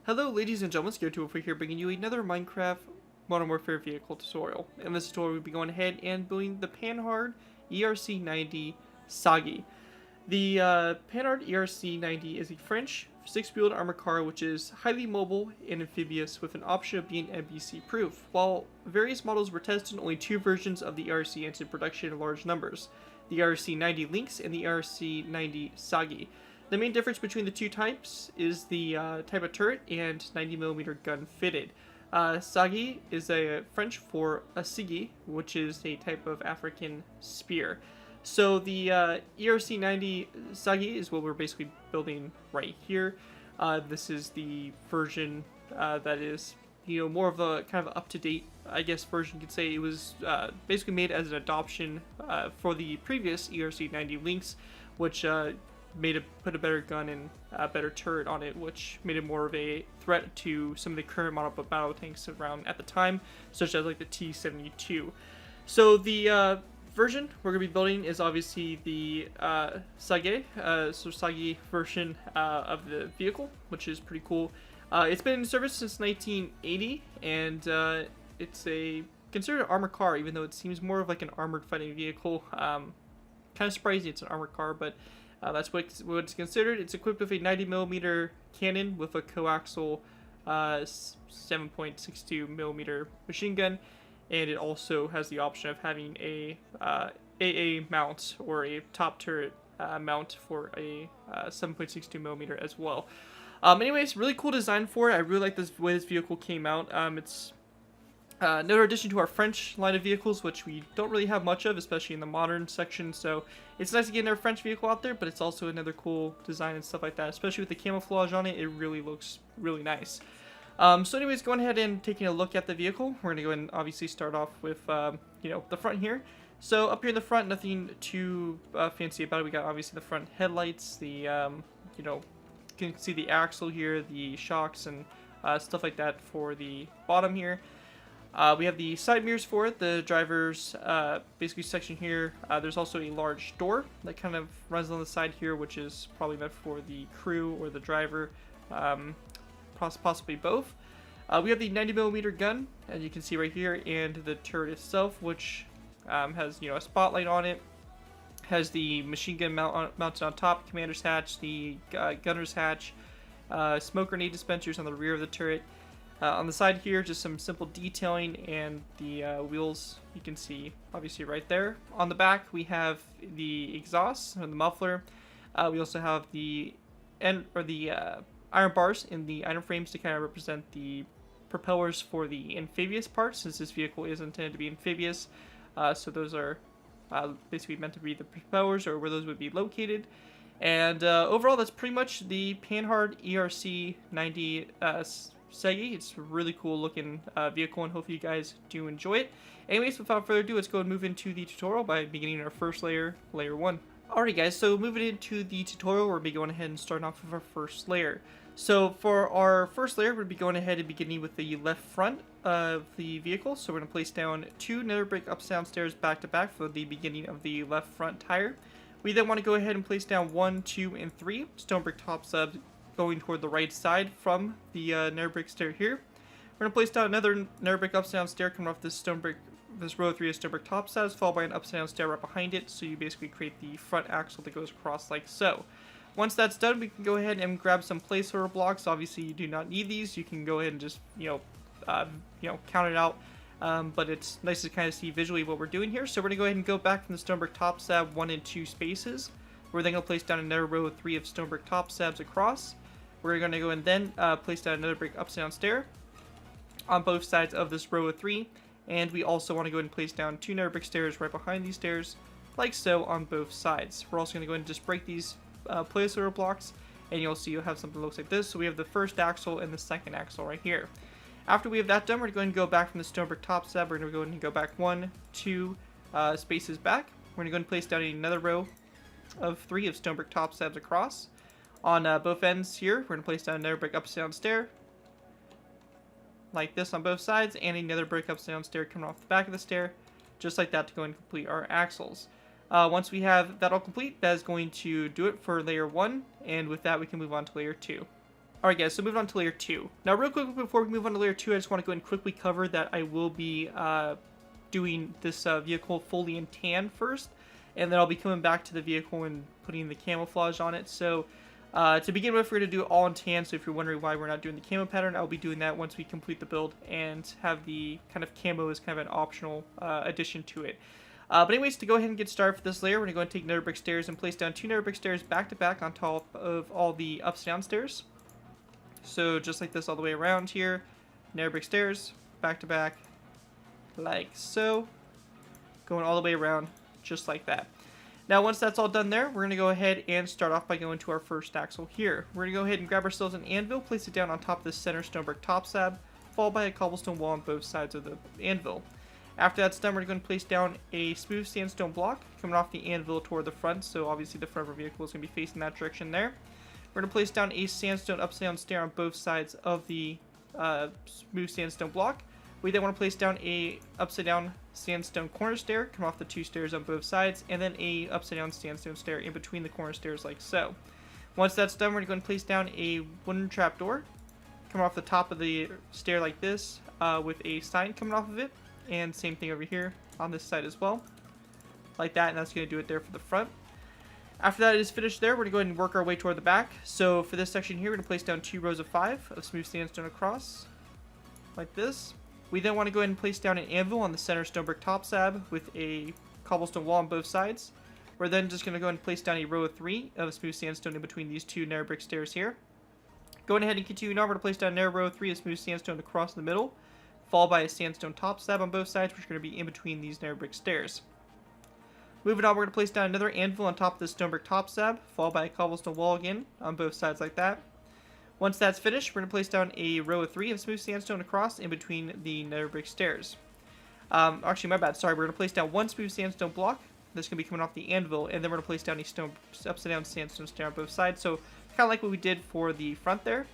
Hello ladies and gentlemen, Scared over here bringing you another Minecraft Modern Warfare vehicle tutorial. In this tutorial we'll be going ahead and building the Panhard ERC-90 Sagaie. The Panhard ERC-90 is a French 6-wheeled armored car which is highly mobile and amphibious with an option of being NBC proof. While various models were tested, only two versions of the ERC entered production in large numbers. The ERC-90 Lynx and the ERC-90 Sagaie. The main difference between the two types is the type of turret and 90mm gun fitted. Sagaie is a French for a Sagaie, which is a type of African spear. So the ERC-90 Sagaie is what we're basically building right here. This is the version that is, more of a kind of up-to-date, I guess, version. You could say it was basically made as an adoption for the previous ERC-90 Lynx, which put a better gun and a better turret on it, which made it more of a threat to some of the current model battle tanks around at the time, such as like the T-72. So the version we're going to be building is obviously the Sagaie, Sagaie version of the vehicle, which is pretty cool. It's been in service since 1980, and it's considered an armored car, even though it seems more of like an armored fighting vehicle. Kind of surprising it's an armored car, but that's what it's considered. It's equipped with a 90mm cannon with a coaxial 7.62mm machine gun, and it also has the option of having a AA mount or a top turret mount for a 7.62mm as well. Anyways, really cool design for it. I really like the way this vehicle came out. It's another addition to our French line of vehicles, which we don't really have much of, especially in the modern section, so it's nice to get another French vehicle out there, but it's also another cool design and stuff like that, especially with the camouflage on it. It really looks really nice. So anyways, going ahead and taking a look at the vehicle, we're going to go ahead and obviously start off with, the front here. So up here in the front, nothing too fancy about it. We got obviously the front headlights, the, you can see the axle here, the shocks, and stuff like that for the bottom here. We have the side mirrors for it, the driver's basically section here. There's also a large door that kind of runs on the side here, which is probably meant for the crew or the driver, possibly both. We have the 90mm gun, as you can see right here, and the turret itself, which has a spotlight on it. Has the machine gun mounted on top, commander's hatch, the gunner's hatch, smoke grenade dispensers on the rear of the turret. On the side here, just some simple detailing, and the wheels you can see obviously right there. On the back, we have the exhaust and the muffler. We also have the iron bars in the item frames to kind of represent the propellers for the amphibious part, since this vehicle is intended to be amphibious. So those are basically meant to be the propellers, or where those would be located. And overall, that's pretty much the Panhard ERC-90 Sagaie. It's a really cool looking vehicle, and hopefully you guys do enjoy it. Anyways, without further ado, let's go and move into the tutorial by beginning our first layer, layer 1. Alright guys, so moving into the tutorial, we'll be going ahead and starting off with our first layer. So for our first layer, we'll be going ahead and beginning with the left front of the vehicle. So we're going to place down 2 nether brick ups down stairs back to back for the beginning of the left front tire. We then want to go ahead and place down 1, 2, and 3 stone brick top subs going toward the right side from the nether brick stair here. We're going to place down another nether brick upside down stair coming off this row of 3 of stone brick top subs, followed by an upside down stair right behind it, so you basically create the front axle that goes across like so. Once that's done, we can go ahead and grab some placeholder blocks. Obviously you do not need these. You can go ahead and just count it out, but it's nice to kind of see visually what we're doing here. So we're going to go ahead and go back from the stone brick top slab 1 and 2 spaces. We're then going to place down another row of 3 of stone brick top slabs across. We're going to go and then place down another brick upside down stair on both sides of this row of 3, and we also want to go ahead and place down 2 nether brick stairs right behind these stairs, like so, on both sides. We're also going to go ahead and just break these placeholder blocks, and you'll see you'll have something that looks like this. So we have the first axle and the second axle right here. After we have that done, we're going to go back from the stone brick top slab. We're going to go ahead and go back 1, 2 spaces back. We're going to go ahead and place down another row of 3 of stone brick top slabs across. On both ends here, we're going to place down another brick upside down stair, like this on both sides, and another brick upside down stair coming off the back of the stair, just like that, to go and complete our axles. Once we have that all complete, that is going to do it for layer 1, and with that we can move on to layer 2. Alright guys, so moving on to layer 2. Now real quick before we move on to layer 2, I just want to go ahead and quickly cover that I will be doing this vehicle fully in tan first, and then I'll be coming back to the vehicle and putting the camouflage on it. So to begin with, we're going to do it all in tan, so if you're wondering why we're not doing the camo pattern, I'll be doing that once we complete the build and have the kind of camo as kind of an optional addition to it. But anyways, to go ahead and get started for this layer, we're going to go and take nether brick stairs and place down 2 nether brick stairs back to back on top of all the ups and down stairs. So just like this all the way around here, nether brick stairs, back to back, like so, going all the way around, just like that. Now once that's all done there, we're going to go ahead and start off by going to our first axle here. We're going to go ahead and grab ourselves an anvil, place it down on top of this center stone brick top slab, followed by a cobblestone wall on both sides of the anvil. After that's done, we're going to place down a smooth sandstone block coming off the anvil toward the front, so obviously the front of our vehicle is going to be facing that direction there. We're going to place down a sandstone upside down stair on both sides of the smooth sandstone block. We then want to place down a upside down sandstone corner stair, come off the 2 stairs on both sides, and then a upside down sandstone stair in between the corner stairs like so. Once that's done, we're going to place down a wooden trapdoor, come off the top of the stair like this, with a sign coming off of it. And same thing over here on this side as well, like that, and that's going to do it there for the front. After that is finished there, we're going to go ahead and work our way toward the back. So for this section here, we're going to place down 2 rows of 5 of smooth sandstone across, like this. We then want to go ahead and place down an anvil on the center stone brick top slab with a cobblestone wall on both sides. We're then just going to go ahead and place down a row of 3 of smooth sandstone in between these 2 nether brick stairs here. Going ahead and continuing on, we're going to place down another row of 3 of smooth sandstone across the middle, followed by a sandstone top slab on both sides, which are going to be in between these nether brick stairs. Moving on, we're going to place down another anvil on top of this stone brick top slab, followed by a cobblestone wall again on both sides like that. Once that's finished, we're going to place down a row of 3 of smooth sandstone across in between the nether brick stairs. Actually, my bad, sorry, we're going to place down 1 smooth sandstone block that's going to be coming off the anvil, and then we're going to place down a upside down sandstone stair on both sides, so kind of like what we did for the front there.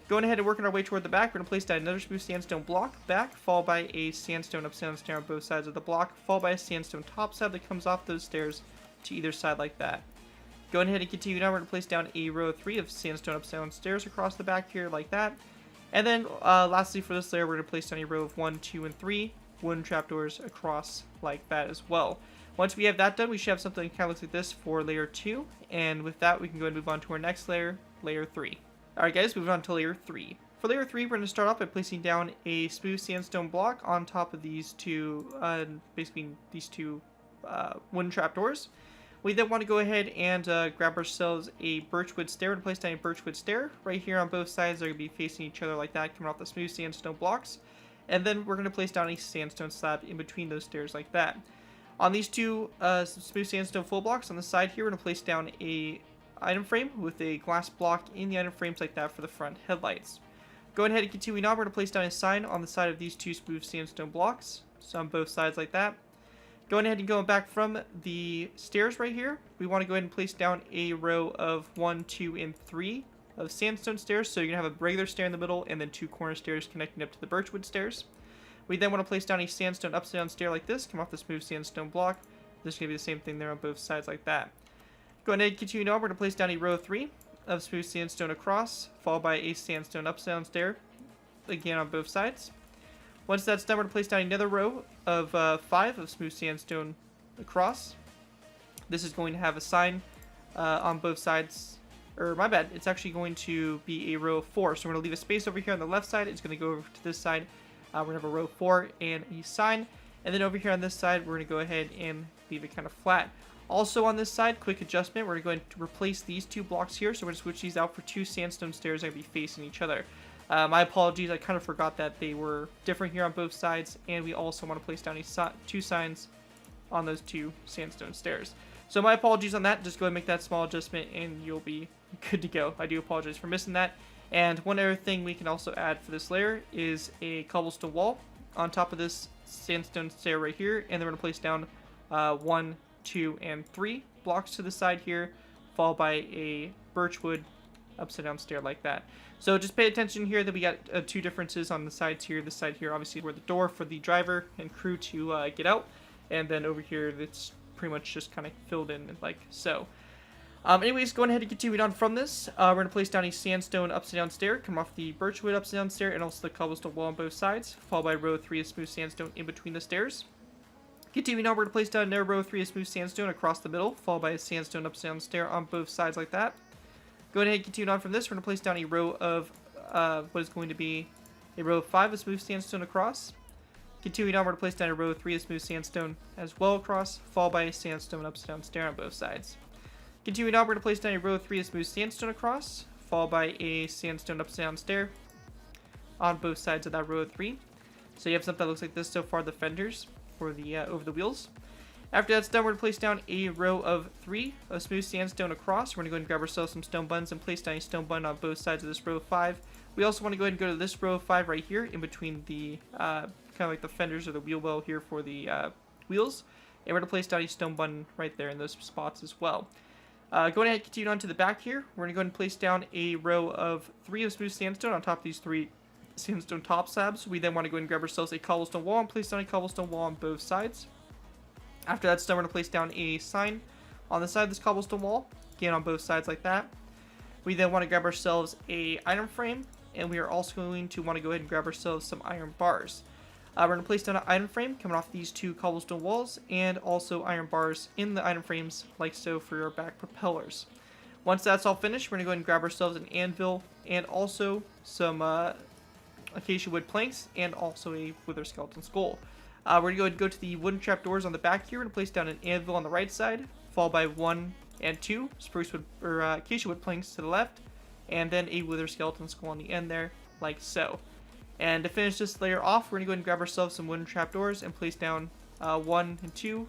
Going ahead and working our way toward the back, we're going to place down another smooth sandstone block back, followed by a sandstone upside down stair on both sides of the block, followed by a sandstone top slab that comes off those stairs to either side like that. Going ahead and continue now, we're going to place down a row of 3 of sandstone upside down stairs across the back here like that. And then lastly for this layer, we're going to place down a row of 1, 2, and 3 wooden trapdoors across like that as well. Once we have that done, we should have something kind of looks like this for layer 2. And with that, we can go and move on to our next layer, layer 3. Alright guys, moving on to layer 3. For layer 3, we're going to start off by placing down a smooth sandstone block on top of these 2, basically these 2 wooden trapdoors. We then want to go ahead and grab ourselves a birchwood stair and place down a birchwood stair. Right here on both sides, they're going to be facing each other like that, coming off the smooth sandstone blocks. And then we're going to place down a sandstone slab in between those stairs like that. On these 2 smooth sandstone full blocks on the side here, we're going to place down a item frame with a glass block in the item frames like that for the front headlights. Going ahead and continuing on, we're going to place down a sign on the side of these 2 smooth sandstone blocks, so on both sides like that. Going ahead and going back from the stairs right here, we want to go ahead and place down a row of 1, 2, and 3 of sandstone stairs, so you're going to have a regular stair in the middle and then 2 corner stairs connecting up to the birchwood stairs. We then want to place down a sandstone upside down stair like this, come off the smooth sandstone block. This is going to be the same thing there on both sides like that. Going ahead and continue on, we're going to place down a row of 3 of smooth sandstone across, followed by a sandstone upside down stair, again on both sides. Once that's done, we're going to place down another row of 5 of smooth sandstone across. This is going to have a sign on both sides, or my bad, it's actually going to be a row of 4. So we're going to leave a space over here on the left side, it's going to go over to this side. We're going to have a row of 4 and a sign, and then over here on this side, we're going to go ahead and leave it kind of flat. Also on this side, quick adjustment, we're going to replace these 2 blocks here, so we're going to switch these out for 2 sandstone stairs that are going to be facing each other. My apologies, I kind of forgot that they were different here on both sides, and we also want to place down 2 signs on those 2 sandstone stairs. So my apologies on that, just go ahead and make that small adjustment and you'll be good to go. I do apologize for missing that. And one other thing we can also add for this layer is a cobblestone wall on top of this sandstone stair right here, and then we're going to place down 1, 2, and 3 blocks to the side here, followed by a birchwood upside down stair like that. So just pay attention here that we got 2 differences on the sides here. This side here obviously where the door for the driver and crew to get out, and then over here it's pretty much just kind of filled in like so. Anyways, going ahead and continuing on from this, we're going to place down a sandstone upside down stair, come off the birchwood upside down stair, and also the cobblestone wall on both sides, followed by row 3 of smooth sandstone in between the stairs. Continuing on, we're going to place down another row 3 of smooth sandstone across the middle, followed by a sandstone upside down stair on both sides like that. Going ahead and continuing on from this, we're going to place down a row of what is going to be a row 5 of smooth sandstone across. Continuing on, we're going to place down a row 3 of smooth sandstone as well across, followed by a sandstone upside down stair on both sides. Continuing on, we're going to place down a row 3 of smooth sandstone across, followed by a sandstone upside down stair on both sides of that row 3. So you have something that looks like this so far, the fenders for the over the wheels. After that's done, we're going to place down a row of 3 of smooth sandstone across. We're going to go ahead and grab ourselves some stone buttons and place down a stone button on both sides of this row 5. We also want to go ahead and go to this row 5 right here, in between the kind of like the fenders or the wheel well here for the wheels. And we're going to place down a stone button right there in those spots as well. Going ahead and continue on to the back here, we're going to go ahead and place down a row of 3 of smooth sandstone on top of these 3 sandstone top slabs. We then want to go ahead and grab ourselves a cobblestone wall and place down a cobblestone wall on both sides. After that's done, we're going to place down a sign on the side of this cobblestone wall, again on both sides like that. We then want to grab ourselves a iron frame, and we are also going to want to go ahead and grab ourselves some iron bars. We're going to place down an iron frame coming off these 2 cobblestone walls, and also iron bars in the iron frames like so for your back propellers. Once that's all finished, we're going to go ahead and grab ourselves an anvil and also some acacia wood planks and also a wither skeleton skull. We're going to go ahead and go to the wooden trapdoors on the back here. We're going to place down an anvil on the right side, followed by 1 and 2 spruce wood or acacia wood planks to the left, and then a wither skeleton skull on the end there, like so. And to finish this layer off, we're going to go ahead and grab ourselves some wooden trapdoors and place down 1 and 2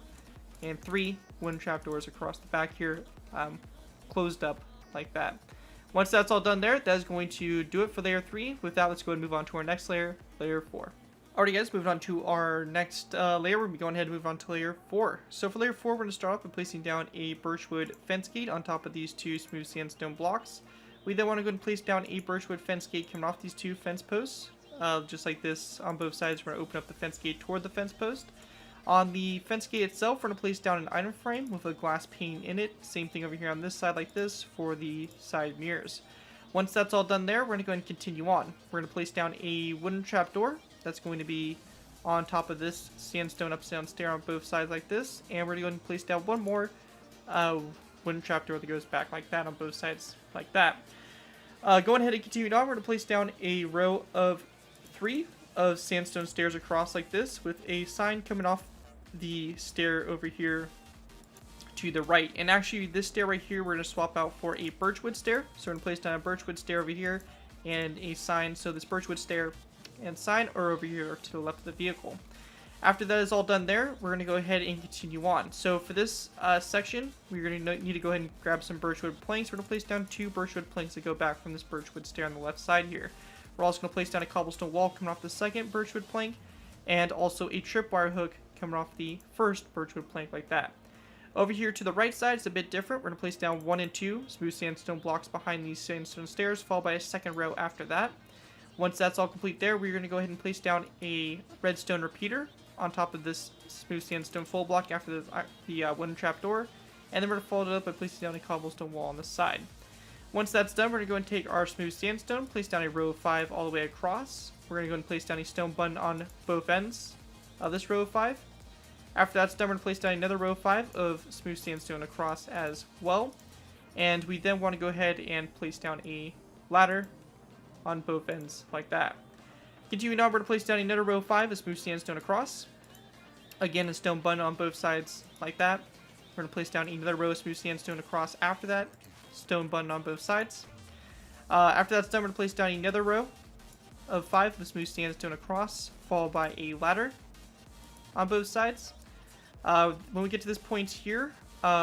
and 3 wooden trapdoors across the back here, closed up like that. Once that's all done there, that is going to do it for layer 3. With that, let's go ahead and move on to our next layer, layer 4. Alrighty guys, moving on to our next layer, we're going to be going ahead and move on to layer 4. So for layer 4, we're going to start off by placing down a birchwood fence gate on top of these 2 smooth sandstone blocks. We then want to go and place down a birchwood fence gate coming off these 2 fence posts. Just like this on both sides, we're going to open up the fence gate toward the fence post. On the fence gate itself, we're going to place down an iron frame with a glass pane in it. Same thing over here on this side like this for the side mirrors. Once that's all done there, we're going to go ahead and continue on. We're going to place down a wooden trapdoor that's going to be on top of this sandstone upside down stair on both sides like this. And we're going to go ahead and place down one more wooden trapdoor that goes back like that on both sides like that. Going ahead and continuing on, we're going to place down a row of 3 of sandstone stairs across like this with a sign coming off the stair over here to the right. And actually this stair right here we're going to swap out for a birchwood stair. So we're going to place down a birchwood stair over here and a sign. So this birchwood stair and sign are over here to the left of the vehicle. After that is all done there, we're going to go ahead and continue on. So for this section, we're going to need to go ahead and grab some birchwood planks. We're going to place down 2 birchwood planks that go back from this birchwood stair on the left side here. We're also going to place down a cobblestone wall coming off the second birchwood plank, and also a tripwire hook coming off the first birchwood plank like that. Over here to the right side, it's a bit different. We're going to place down 1 and 2 smooth sandstone blocks behind these sandstone stairs, followed by a second row after that. Once that's all complete there, we're going to go ahead and place down a redstone repeater on top of this smooth sandstone full block after the wooden trapdoor, and then we're going to follow it up by placing down a cobblestone wall on the side. Once that's done, we're going to go and take our smooth sandstone, place down a row of 5 all the way across. We're going to go and place down a stone button on both ends of this row of 5. After that's done, we're going to place down another row of 5 of smooth sandstone across as well. And we then want to go ahead and place down a ladder on both ends like that. Continuing on, we're going to place down another row of 5 of smooth sandstone across. Again, a stone button on both sides like that. We're going to place down another row of smooth sandstone across after that. Stone button on both sides. After that's done, we're going to place down another row of 5 of smooth sandstone across, followed by a ladder on both sides. When we get to this point here,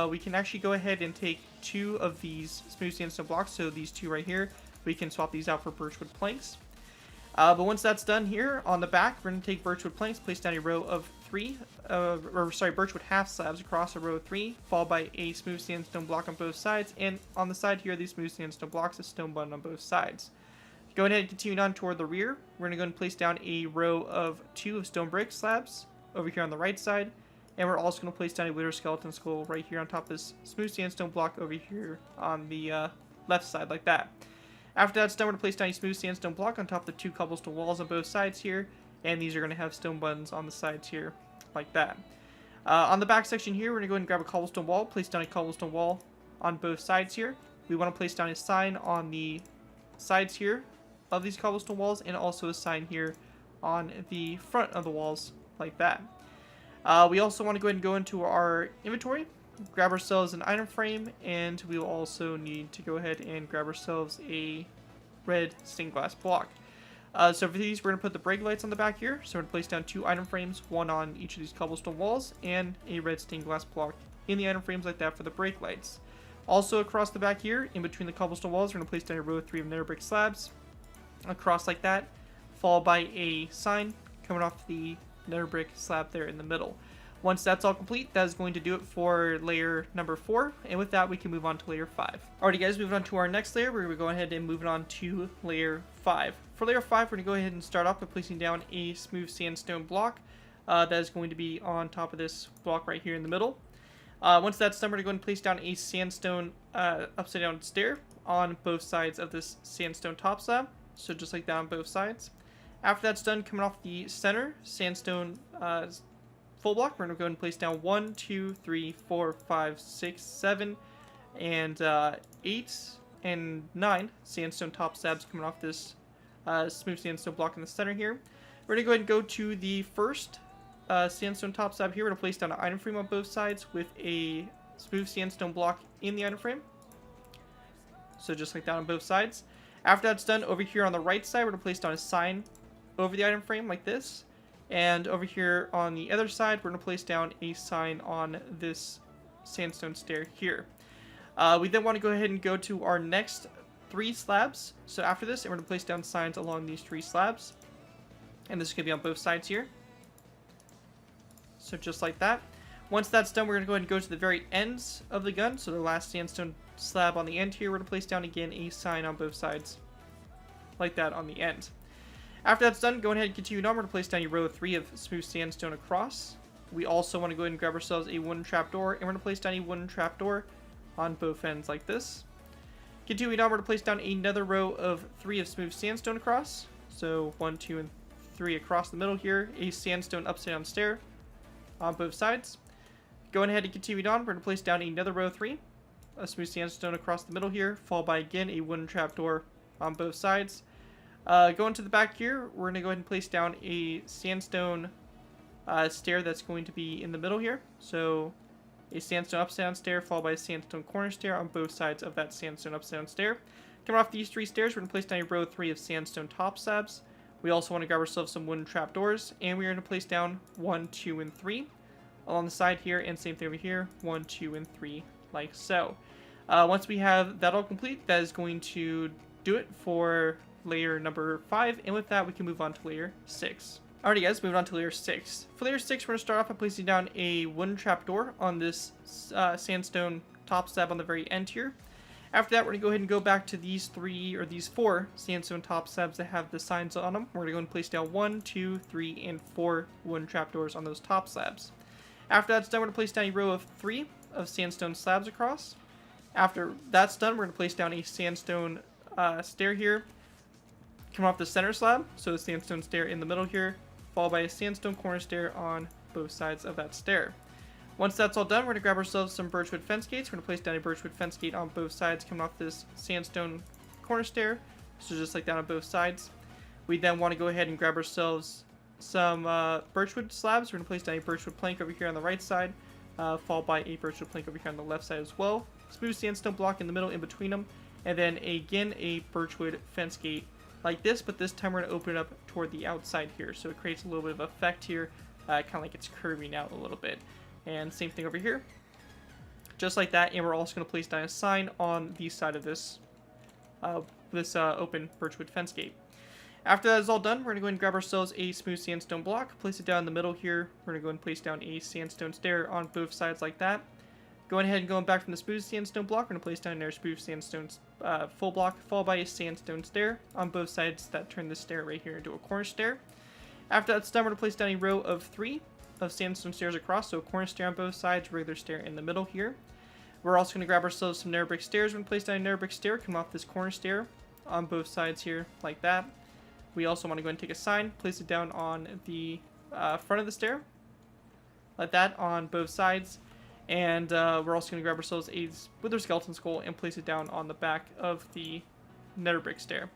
we can actually go ahead and take 2 of these smooth sandstone blocks, so these 2 right here, we can swap these out for birchwood planks. But once that's done here, on the back, we're going to take birchwood planks, place down a row of 3, birchwood half slabs across a row of 3, followed by a smooth sandstone block on both sides, and on the side here, these smooth sandstone blocks, a stone button on both sides. Going ahead and continuing on toward the rear, we're going to go and place down a row of 2 of stone brick slabs over here on the right side, And we're also going to place down a wither skeleton skull right here on top of this smooth sandstone block over here on the left side, like that. After that's done, we're going to place down a smooth sandstone block on top of the 2 cobblestone walls on both sides here. And these are going to have stone buttons on the sides here, like that. On the back section here, we're going to go ahead and grab a cobblestone wall, place down a cobblestone wall on both sides here. We want to place down a sign on the sides here of these cobblestone walls, and also a sign here on the front of the walls, like that. We also want to go ahead and go into our inventory, grab ourselves an item frame, and we will also need to go ahead and grab ourselves a red stained glass block. So for these, we're going to put the brake lights on the back here. So we're going to place down 2 item frames, one on each of these cobblestone walls, and a red stained glass block in the item frames like that for the brake lights. Also across the back here, in between the cobblestone walls, we're going to place down a row of 3 of nether brick slabs, across like that, followed by a sign coming off the nether brick slab there in the middle. Once that's all complete, that is going to do it for layer number 4, and with that we can move on to layer 5. Alrighty guys, moving on to our next layer, we're going to go ahead and move it on to layer 5. For layer 5, we're going to go ahead and start off by placing down a smooth sandstone block that is going to be on top of this block right here in the middle. Once that's done, we're going to go ahead and place down a sandstone upside down stair on both sides of this sandstone top slab, so just like that on both sides. After that's done, coming off the center sandstone full block, we're going to go ahead and place down 1, 2, 3, 4, 5, 6, 7, and 8 and 9 sandstone top slabs coming off this smooth sandstone block in the center here. We're going to go ahead and go to the first sandstone top slab here. We're going to place down an item frame on both sides with a smooth sandstone block in the item frame. So just like that on both sides. After that's done, over here on the right side, we're going to place down a sign over the item frame like this. And over here on the other side, we're going to place down a sign on this sandstone stair here. We then want to go ahead and go to our next 3 slabs. So after this, we're going to place down signs along these 3 slabs. And this is going to be on both sides here. So just like that. Once that's done, we're going to go ahead and go to the very ends of the gun. So the last sandstone slab on the end here, we're going to place down again a sign on both sides. Like that on the end. After that's done, go ahead and continue on. We're going to place down a row of 3 of smooth sandstone across. We also want to go ahead and grab ourselves a wooden trapdoor, and we're going to place down a wooden trapdoor on both ends like this. Continuing on, we're going to place down another row of 3 of smooth sandstone across. So 1, 2, and 3 across the middle here. A sandstone upside down stair on both sides. Going ahead and continuing on, we're going to place down another row of 3 of smooth sandstone across the middle here, followed by again a wooden trapdoor on both sides. Going to the back here, we're going to go ahead and place down a sandstone stair that's going to be in the middle here. So a sandstone upside down stair followed by a sandstone corner stair on both sides of that sandstone upside down stair. Coming off these 3 stairs, we're going to place down a row of 3 of sandstone top slabs. We also want to grab ourselves some wooden trapdoors, and we're going to place down 1, 2, and 3 along the side here, and same thing over here, 1, 2, and 3, like so. Once we have that all complete, that is going to do it for layer number 5, and with that we can move on to layer 6. Alrighty guys, moving on to layer 6. For layer 6, we're going to start off by placing down a wooden trapdoor on this sandstone top slab on the very end here. After that, we're going to go ahead and go back to these 4 sandstone top slabs that have the signs on them. We're going to go and place down 1, 2, 3, and 4 wooden trapdoors on those top slabs. After that's done, we're going to place down a row of 3 of sandstone slabs across. After that's done, we're going to place down a sandstone stair here, coming off the center slab, so a sandstone stair in the middle here, followed by a sandstone corner stair on both sides of that stair. Once that's all done, we're going to grab ourselves some birchwood fence gates. We're going to place down a birchwood fence gate on both sides coming off this sandstone corner stair, so just like that on both sides. We then want to go ahead and grab ourselves some birchwood slabs. We're going to place down a birchwood plank over here on the right side, followed by a birchwood plank over here on the left side as well. Smooth sandstone block in the middle in between them, and then again a birchwood fence gate like this, but this time we're going to open it up toward the outside here, so it creates a little bit of effect here, kind of like it's curving out a little bit. And same thing over here, just like that. And we're also going to place down a sign on the side of this open birchwood fence gate. After that is all done, we're going to go ahead and grab ourselves a smooth sandstone block, place it down in the middle here. We're going to go and place down a sandstone stair on both sides like that. Going ahead and going back from the smooth sandstone block, we're going to place down our smooth sandstone full block, followed by a sandstone stair on both sides that turn this stair right here into a corner stair. After that's done, we're going to place down a row of 3 of sandstone stairs across, so a corner stair on both sides, regular stair in the middle here. We're also going to grab ourselves some nether brick stairs. We're going to place down a nether brick stair, come off this corner stair on both sides here, like that. We also want to go and take a sign, place it down on the front of the stair, like that on both sides. And we're also going to grab ourselves a wither skeleton skull and place it down on the back of the nether brick stair.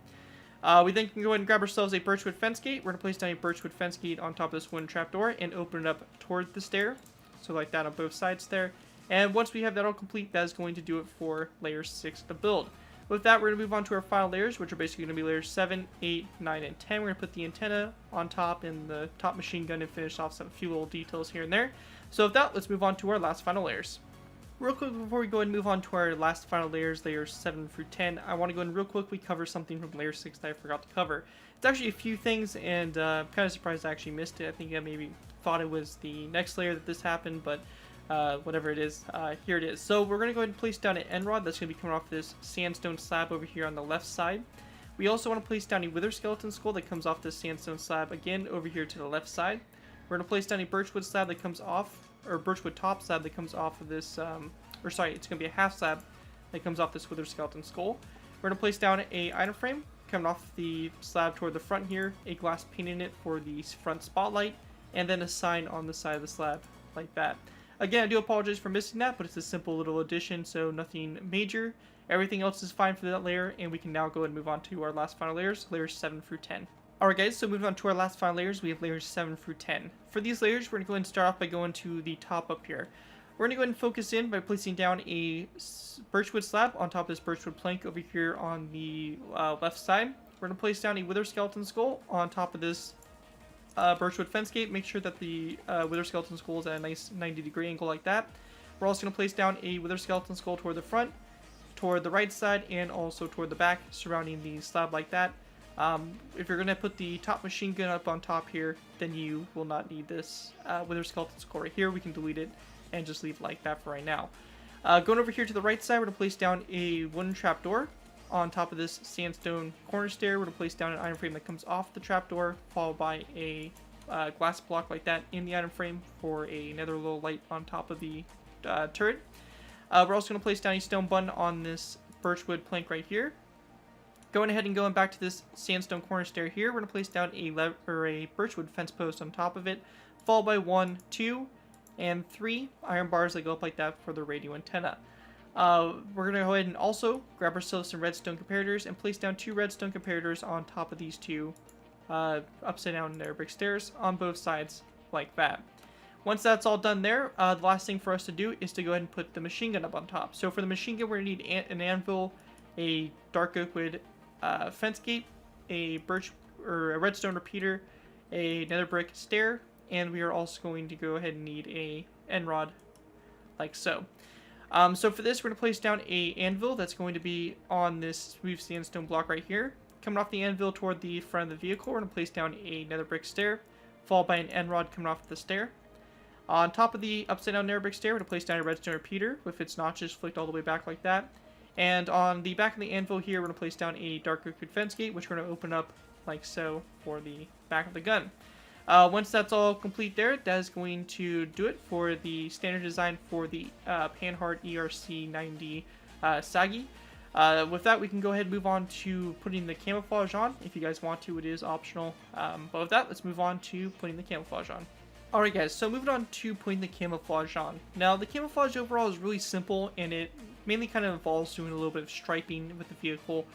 We then can go ahead and grab ourselves a birchwood fence gate. We're going to place down a birchwood fence gate on top of this wooden trapdoor and open it up toward the stair. So like that on both sides there. And once we have that all complete, that is going to do it for layer 6 of the build. With that, we're going to move on to our final layers, which are basically going to be layers 7, 8, 9, and 10. We're going to put the antenna on top and the top machine gun and finish off some few little details here and there. So with that, let's move on to our last final layers. Real quick before we go ahead and move on to our last final layers, layers 7 through 10, I want to go ahead and real quickly cover something from layer 6 that I forgot to cover. It's actually a few things, and I'm kind of surprised I actually missed it. I think I maybe thought it was the next layer that this happened, but whatever it is, here it is. So we're going to go ahead and place down an end rod that's going to be coming off this sandstone slab over here on the left side. We also want to place down a wither skeleton skull that comes off this sandstone slab again over here to the left side. We're going to place down a birchwood slab that comes off, or birchwood top slab that comes off of this, or sorry, it's going to be a half slab that comes off this wither skeleton skull. We're going to place down a item frame coming off the slab toward the front here, a glass pane in it for the front spotlight, and then a sign on the side of the slab like that. Again, I do apologize for missing that, but it's a simple little addition, so nothing major. Everything else is fine for that layer, and we can now go ahead and move on to our last final layers, layers 7 through 10. Alright guys, so moving on to our last final layers, we have layers 7 through 10. For these layers, we're going to go ahead and start off by going to the top up here. We're going to go ahead and focus in by placing down a birchwood slab on top of this birchwood plank over here on the left side. We're going to place down a wither skeleton skull on top of this birchwood fence gate. Make sure that the wither skeleton skull is at a nice 90-degree angle like that. We're also going to place down a wither skeleton skull toward the front, toward the right side, and also toward the back, surrounding the slab like that. If you're going to put the top machine gun up on top here, then you will not need this wither skeleton skull right here. We can delete it and just leave it like that for right now. Going over here to the right side, we're going to place down a wooden trapdoor on top of this sandstone corner stair. We're going to place down an iron frame that comes off the trapdoor, followed by a glass block like that in the iron frame for another little light on top of the turret. We're also going to place down a stone button on this birchwood plank right here. Going ahead and going back to this sandstone corner stair here, we're going to place down a birchwood fence post on top of it, followed by 1, 2, and 3 iron bars that go up like that for the radio antenna. We're going to go ahead and also grab ourselves some redstone comparators and place down 2 redstone comparators on top of these 2 upside down nether brick stairs on both sides like that. Once that's all done there, the last thing for us to do is to go ahead and put the machine gun up on top. So for the machine gun, we're going to need an anvil, a dark oak wood fence gate, a redstone repeater, a nether brick stair, and we are also going to go ahead and need a end rod like so. So for this, we're going to place down a anvil that's going to be on this smooth sandstone block right here. Coming off the anvil toward the front of the vehicle, we're going to place down a nether brick stair, followed by an end rod coming off the stair. On top of the upside down nether brick stair, we're going to place down a redstone repeater with its notches flicked all the way back like that. And on the back of the anvil here, we're going to place down a dark oak wood fence gate, which we're going to open up like so for the back of the gun. Once that's all complete there, that is going to do it for the standard design for the Panhard ERC-90 Sagaie. With that, we can go ahead and move on to putting the camouflage on. If you guys want to, it is optional. But with that, let's move on to putting the camouflage on. Alright guys, so moving on to putting the camouflage on. Now, the camouflage overall is really simple, and it mainly kind of involves doing a little bit of striping with the vehicle.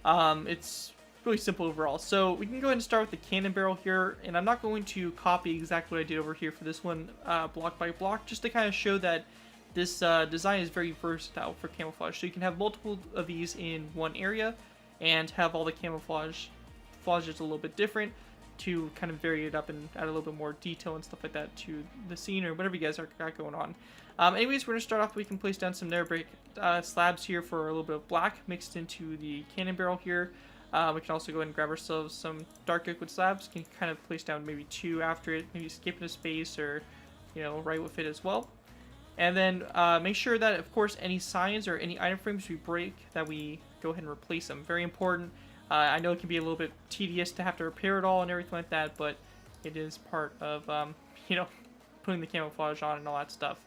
It's really simple overall. So we can go ahead and start with the cannon barrel here, and I'm not going to copy exactly what I did over here for this one block by block, just to kind of show that this design is very versatile for camouflage. So you can have multiple of these in one area and have all the camouflage just a little bit different to kind of vary it up and add a little bit more detail and stuff like that to the scene or whatever you guys are got going on. Anyways, we're going to start off, we can place down some nether brick slabs here for a little bit of black mixed into the cannon barrel here. We can also go ahead and grab ourselves some dark oak wood slabs. You can kind of place down maybe 2 after it, maybe skipping a space or, you know, right with it as well. And then make sure that, of course, any signs or any item frames we break, that we go ahead and replace them. Very important. I know it can be a little bit tedious to have to repair it all and everything like that, but it is part of, you know, putting the camouflage on and all that stuff.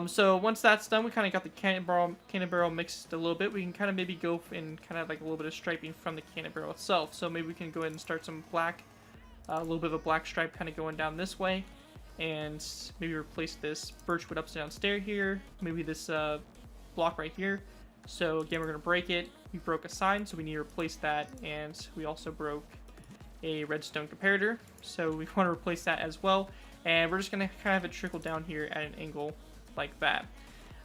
So once that's done, we kind of got the cannon barrel mixed a little bit. We can kind of maybe go in kind of like a little bit of striping from the cannon barrel itself. So maybe we can go ahead and start some black, a little bit of a black stripe kind of going down this way. And maybe replace this birchwood upside down stair here. Maybe this block right here. So again, we're going to break it. We broke a sign, so we need to replace that. And we also broke a redstone comparator. So we want to replace that as well. And we're just going to kind of have it trickle down here at an angle like that.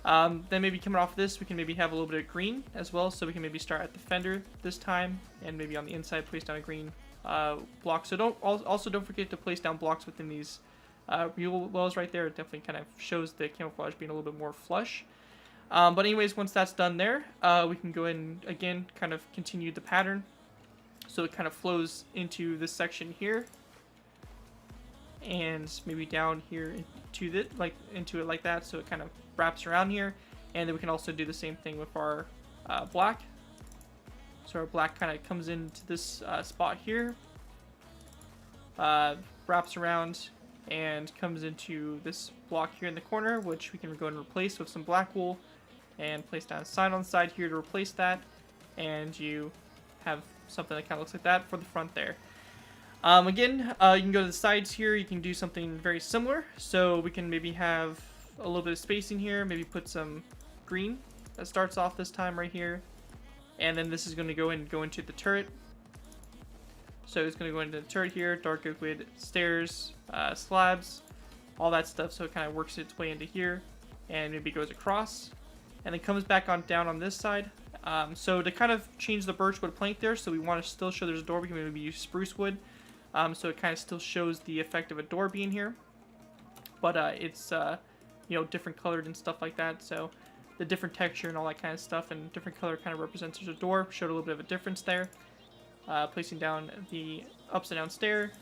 Then maybe coming off this, we can maybe have a little bit of green as well. So we can maybe start at the fender this time. And maybe on the inside, place down a green block. So don't forget to place down blocks within these wheel wells right there. It definitely kind of shows the camouflage being a little bit more flush. But anyways, once that's done there, we can go ahead and again kind of continue the pattern. So it kind of flows into this section here. And maybe down here into it like that, so it kind of wraps around here. And then we can also do the same thing with our black. So our black kind of comes into this spot here, wraps around, and comes into this block here in the corner, which we can go and replace with some black wool, and place down a sign on the side here to replace that. And you have something that kind of looks like that for the front there. Again, you can go to the sides here. You can do something very similar. So we can maybe have a little bit of spacing here. Maybe put some green that starts off this time right here. And then this is going to go into the turret. So it's going to go into the turret here. Dark oak wood stairs, slabs, all that stuff. So it kind of works its way into here. And maybe goes across. And then comes back on down on this side. So to kind of change the birchwood plank there, so we want to still show there's a door, we can maybe use spruce wood. So it kind of still shows the effect of a door being here, but it's you know, different colored and stuff like that. So the different texture and all that kind of stuff, and different color kind of represents there's a door. Showed a little bit of a difference there. Placing down the upside down stair,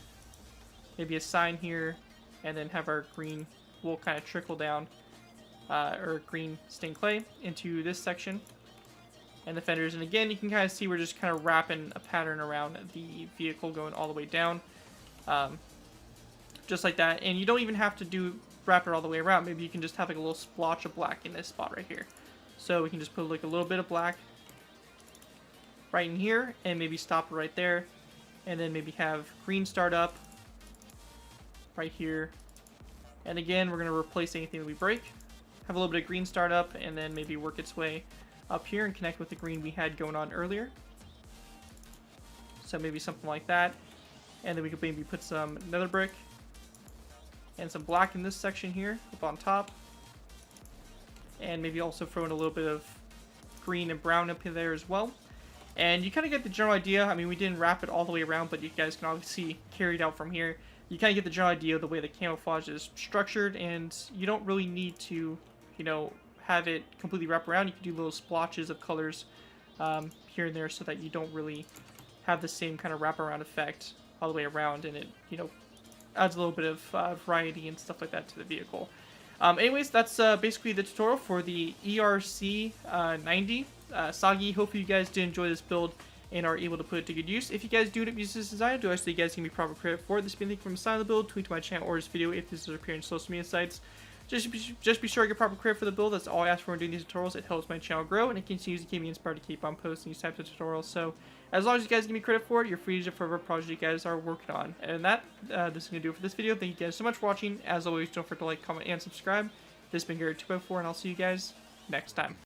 maybe a sign here, and then have our green wool kind of trickle down, or green stained clay into this section. And the fenders, and again, you can kind of see we're just kind of wrapping a pattern around the vehicle going all the way down, just like that. And you don't even have to wrap it all the way around. Maybe you can just have like a little splotch of black in this spot right here. So we can just put like a little bit of black right in here, and maybe stop it right there, and then maybe have green start up right here. And again, we're going to replace anything that we break. Have a little bit of green start up, and then maybe work its way up here and connect with the green we had going on earlier. So maybe something like that. And then we could maybe put some nether brick and some black in this section here up on top. And maybe also throw in a little bit of green and brown up in there as well. And you kind of get the general idea. I mean, we didn't wrap it all the way around, but you guys can obviously carry it out from here. You kind of get the general idea of the way the camouflage is structured, and you don't really need to, you know, have it completely wrap around. You can do little splotches of colors here and there, so that you don't really have the same kind of wraparound effect all the way around, and it, you know, adds a little bit of variety and stuff like that to the vehicle. Anyways, that's basically the tutorial for the ERC-90 Sagaie. Hopefully you guys did enjoy this build and are able to put it to good use. If you guys do use this design, do I say you guys give me proper credit for it. This has been anything from the side of the build, tweet to my channel or this video if this is appearing on social media sites. Just be sure to get proper credit for the build. That's all I ask for when doing these tutorials. It helps my channel grow, and it continues to keep me inspired to keep on posting these types of tutorials. So as long as you guys give me credit for it, you're free to for whatever project you guys are working on. And this is going to do it for this video. Thank you guys so much for watching. As always, don't forget to like, comment, and subscribe. This has been Garrett 2x4, and I'll see you guys next time.